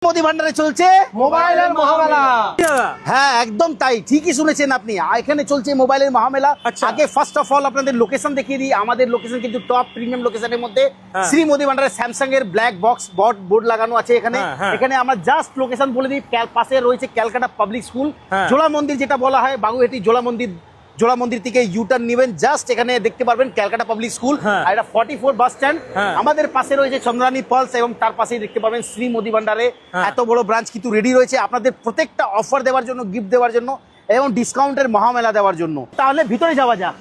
মোদি ভান্ডারে চলছে মোবাইলের মহামেলা। হ্যাঁ একদম তাই, ঠিকই শুনেছেন আপনি। এখানে চলছে মোবাইলের মহামেলা। আচ্ছা। আগে ফার্স্ট অফ অল আপনাদের লোকেশন দেখিয়ে দিই। আমাদের লোকেশন কিন্তু টপ প্রিমিয়াম লোকেশনের মধ্যে শ্রী মোদি ভান্ডারে স্যামসাং এর ব্ল্যাক বক্স বোর্ড লাগানো আছে এখানে। এখানে আমরা জাস্ট লোকেশন বলে দিই, পাশে রয়েছে ক্যালকাটা পাবলিক স্কুল, জোড়া মন্দির যেটা বলা হয়, বাগুইহাটি জোড়া মন্দির থেকে ইউটার্ন নেবেন, জাস্ট এখানে দেখতে পারবেন ক্যালকাটা পাবলিক স্কুল আর এটা 44 বাস স্ট্যান্ড। আমাদের পাশে রয়েছে চন্দ্রানী পালস এবং তার পাশেই দেখতে পাবেন শ্রী মোদি ভান্ডারে এত বড় ব্রাঞ্চ কিন্তু রেডি রয়েছে আপনাদের প্রত্যেকটা অফার দেওয়ার জন্য, গিফট দেওয়ার জন্য এবং ডিসকাউন্টের মহামেলা দেওয়ার জন্য। তাহলে ভিতরে যাওয়া যাক।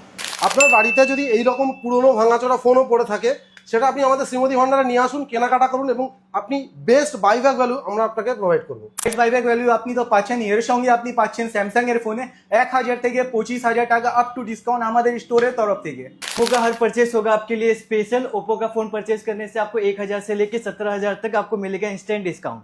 আপনার বাড়িতে যদি এইরকম পুরনো ভাঙাচোরা ফোনও পড়ে থাকে, সেটা আপনি আমাদের শ্রীমতী ভান্ডারে নিয়ে আসুন, কেনাকাটা করুন এবং আপনি বেস্ট বাইব্যাক ভ্যালু আমরা আপনাকে প্রোভাইড করবো। বেস্ট বাইব্যাক ভ্যালু আপনি তো পাচ্ছেন, এর সঙ্গে আপনি পাচ্ছেন স্যামসাং এর ফোনে 1000 থেকে 25,000 টাকা আপ টু ডিসকাউंट हमारे स्टोर तरफ থেকে। ओप्पो का हर परचेस होगा आपके लिए स्पेशल। ओप्पो का फोन परचेस करने से आपको 1000 से लेके 17,000 तक आपको मिलेगा इंस्टेंट डिस्काउंट।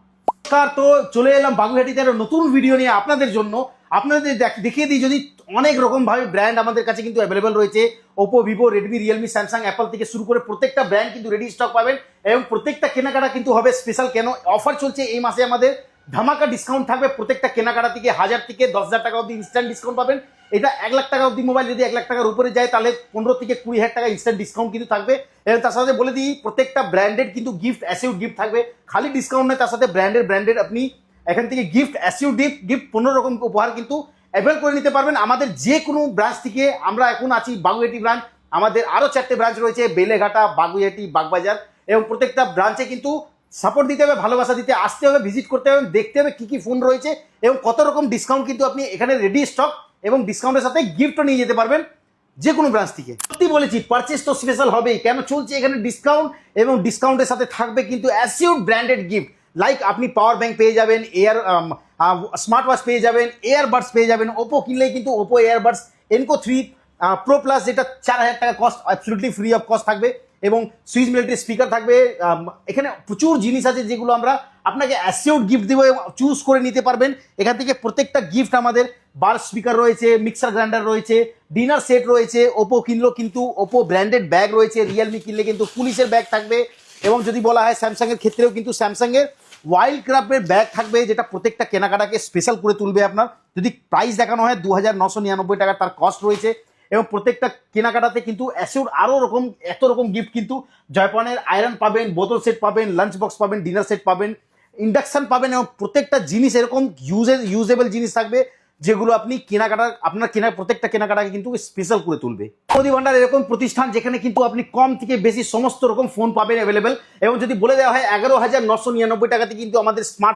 তো চলে এলাম বাগুইহাটিতে একটা নতুন ভিডিও নিয়ে আপনাদের জন্য। আপনাদের দেখিয়ে দিই, যদি অনেক রকম ভাবে ব্র্যান্ড আমাদের কাছে কিন্তু অ্যাভেলেবল রয়েছে। Oppo, Vivo, Redmi, Realme, Samsung, Apple থেকে শুরু করে প্রত্যেকটা ব্র্যান্ড কিন্তু রেডি স্টক পাবেন এবং প্রত্যেকটা কেনাকাটা কিন্তু হবে স্পেশাল। কেন অফার চলছে এই মাসে, আমাদের ধামাকা ডিসকাউন্ট থাকবে। প্রত্যেকটা কেনাকাটা থেকে 1000 থেকে 10,000 টাকা অবধি ইনস্ট্যান্ট ডিসকাউন্ট পাবেন। এটা 1 লাখ টাকা অবধি মোবাইল, যদি 1 লাখ টাকার উপরে যায় তাহলে 15 থেকে 20,000 টাকা ইনস্ট্যান্ট ডিসকাউন্ট কিন্তু থাকবে। এবং তার সাথে বলে দিই, প্রত্যেকটা ব্র্যান্ডেড কিন্তু গিফট অ্যাসিউড গিফট থাকবে। খালি ডিসকাউন্ট নয়, তার সাথে ব্র্যান্ডেড আপনি এখান থেকে গিফট অ্যাসিউড গিফট 15 রকম উপহার কিন্তু অ্যাভেল করে নিতে পারবেন আমাদের যে কোনো ব্রাঞ্চ থেকে। আমরা এখন আছি বাগুইহাটি ব্রাঞ্চ, আমাদের আরো 4টে ব্রাঞ্চ রয়েছে, বেলেঘাটা, বাগুইহাটি, বাগবাজার। এবং প্রত্যেকটা ব্রাঞ্চে কিন্তু সাপোর্ট দিতে হবে, ভালোবাসা দিতে আসতে হবে, ভিজিট করতে হবে, দেখতে হবে কি কি ফোন রয়েছে এবং কত রকম ডিসকাউন্ট কিন্তু আপনি এখানে রেডি স্টক এবং ডিসকাউন্টের সাথে গিফটও নিয়ে যেতে পারবেন যে কোনো ব্রাঞ্চ থেকে। সত্যি বলেছি, পারচেস তো স্পেশাল হবেই। কেন চলছে এখানে ডিসকাউন্ট এবং ডিসকাউন্টের সাথে থাকবে কিন্তু অ্যাসিউড ব্র্যান্ডেড গিফট। লাইক আপনি পাওয়ার ব্যাংক পেয়ে যাবেন, স্মার্ট ওয়াচ পেয়ে যাবেন, এয়ারবাডস পেয়ে যাবেন। ওপো কিনলেই কিন্তু Oppo earbuds Enco 3 pro plus, যেটা 4000 টাকা cost, absolutely free of cost থাকবে এবং সুইচ মিলিটারি স্পিকার থাকবে। এখানে প্রচুর জিনিস আছে যেগুলো আমরা আপনাকে অ্যাসিউড গিফট দেবো এবং চুজ করে নিতে পারবেন এখান থেকে। প্রত্যেকটা গিফট আমাদের বার স্পিকার রয়েছে, মিক্সার গ্রাইন্ডার রয়েছে, ডিনার সেট রয়েছে। ওপো কিনলেও কিন্তু ওপো ব্র্যান্ডেড ব্যাগ রয়েছে, রিয়েলমি কিনলে কিন্তু পুলিশের ব্যাগ থাকবে এবং যদি বলা হয় স্যামসাং এর ক্ষেত্রেও কিন্তু স্যামসাং এর ওয়াইল্ড ক্রাফটের ব্যাগ থাকবে, যেটা প্রত্যেকটা কেনাকাটাকে স্পেশাল করে তুলবে। আপনার যদি প্রাইস দেখানো হয় 2999 টাকা তার কস্ট রয়েছে এবং প্রত্যেকটা কেনাকাটাতে কিন্তু অ্যাসিউড এত রকম গিফট কিন্তু জয়পানের আয়রন পাবেন, বোতল সেট পাবেন, লাঞ্চ বক্স পাবেন, ডিনার সেট পাবেন, ইন্ডাকশন পাবেন এবং প্রত্যেকটা জিনিস এরকম ইউজেবল জিনিস থাকবে যেগুলো আপনি প্রত্যেকটা কেনাকাটাকে কিন্তু স্পেশাল করে তুলবে। মোদি ভান্ডার এরকম প্রতিষ্ঠান যেখানে কিন্তু আপনি কম থেকে বেশি সমস্ত রকম ফোন পাবেন অ্যাভেলেবেল। এবং যদি বলে দেওয়া হয় 11,999 টাকাতে কিন্তু আমাদের স্মার্ট